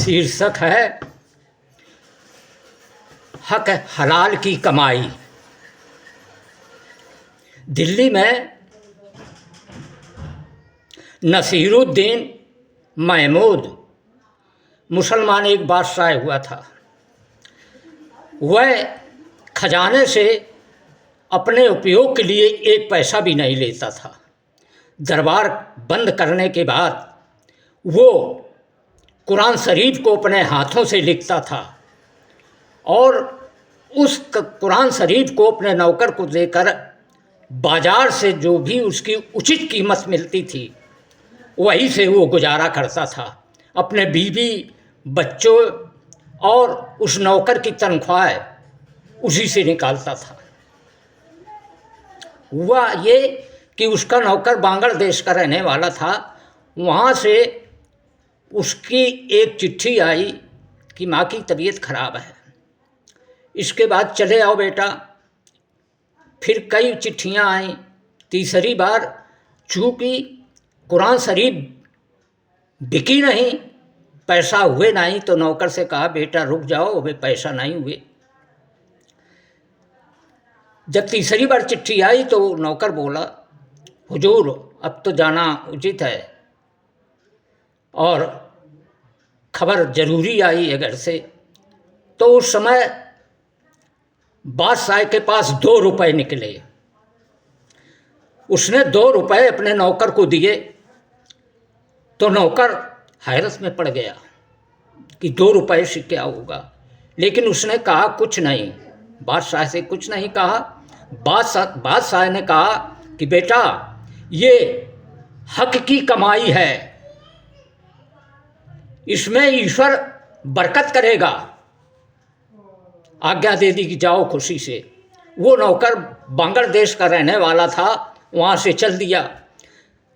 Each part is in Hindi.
शीर्षक है हक हलाल की कमाई। दिल्ली में नसीरुद्दीन महमूद मुसलमान एक बादशाह हुआ था। वह खजाने से अपने उपयोग के लिए एक पैसा भी नहीं लेता था। दरबार बंद करने के बाद वो कुरान शरीफ को अपने हाथों से लिखता था और उस कुरान शरीफ को अपने नौकर को देकर बाज़ार से जो भी उसकी उचित कीमत मिलती थी वहीं से वो गुजारा करता था। अपने बीवी बच्चों और उस नौकर की तनख्वाह उसी से निकालता था। हुआ ये कि उसका नौकर बांग्लादेश का रहने वाला था। वहाँ से उसकी एक चिट्ठी आई कि माँ की तबीयत खराब है, इसके बाद चले आओ बेटा। फिर कई चिट्ठियाँ आईं। तीसरी बार चूँकि कुरान शरीफ बिकी नहीं, पैसा हुए नहीं, तो नौकर से कहा बेटा रुक जाओ, अभी पैसा नहीं हुए। जब तीसरी बार चिट्ठी आई तो नौकर बोला हुजूर अब तो जाना उचित है और खबर ज़रूरी आई है घर से। तो उस समय बादशाह के पास 2 रुपए निकले। उसने 2 रुपए अपने नौकर को दिए तो नौकर हैरत में पड़ गया कि 2 रुपए से क्या होगा। लेकिन उसने कहा कुछ नहीं, बादशाह से कुछ नहीं कहा। बादशाह ने कहा कि बेटा ये हक की कमाई है, इसमें ईश्वर बरकत करेगा, आज्ञा दे दी कि जाओ खुशी से। वो नौकर बांग्लादेश का रहने वाला था, वहाँ से चल दिया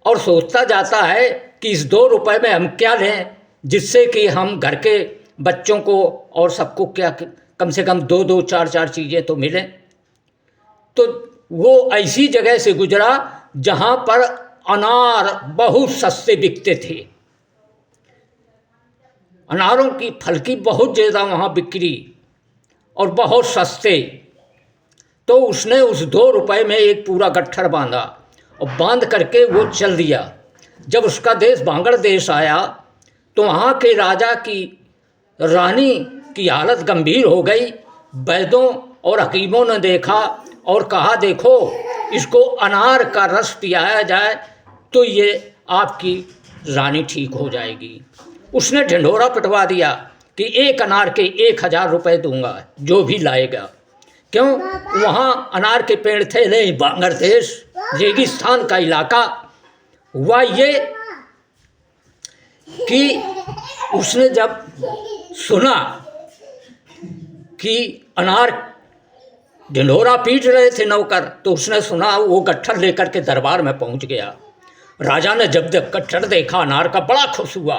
और सोचता जाता है कि इस 2 रुपए में हम क्या लें जिससे कि हम घर के बच्चों को और सबको क्या कम से कम 2-2 4-4 चीज़ें तो मिलें। तो वो ऐसी जगह से गुजरा जहाँ पर अनार बहुत सस्ते बिकते थे। अनारों की फल की बहुत ज़्यादा वहाँ बिक्री और बहुत सस्ते। तो उसने उस 2 रुपए में एक पूरा गट्ठर बांधा और बांध करके वो चल दिया। जब उसका देश बांग्लादेश आया तो वहाँ के राजा की रानी की हालत गंभीर हो गई। वैद्यों और हकीमों ने देखा और कहा देखो इसको अनार का रस पिलाया जाए तो ये आपकी रानी ठीक हो जाएगी। उसने ढिंढोरा पिटवा दिया कि एक अनार के 1000 रुपये दूंगा जो भी लाएगा। क्यों? वहाँ अनार के पेड़ थे नहीं, बांग्लादेश रेगिस्तान का इलाका। हुआ ये कि उसने जब सुना कि अनार ढिंढोरा पीट रहे थे नौकर, तो उसने सुना, वो गट्ठर लेकर के दरबार में पहुंच गया। राजा ने जब गट्ठर देखा अनार का बड़ा खुश हुआ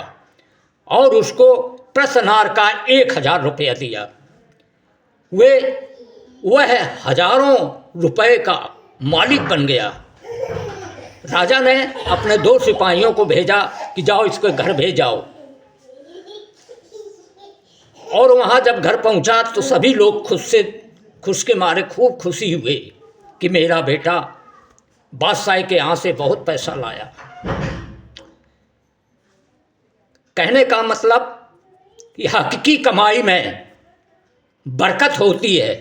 और उसको प्रति अनार का 1000 रुपया दिया। वह हजारों रुपए का मालिक बन गया। राजा ने अपने 2 सिपाहियों को भेजा कि जाओ इसको घर भेज जाओ। और वहाँ जब घर पहुँचा तो सभी लोग खुश के मारे खूब खुशी हुए कि मेरा बेटा बादशाह के यहाँ से बहुत पैसा लाया। कहने का मतलब कि हक की कमाई में बरकत होती है।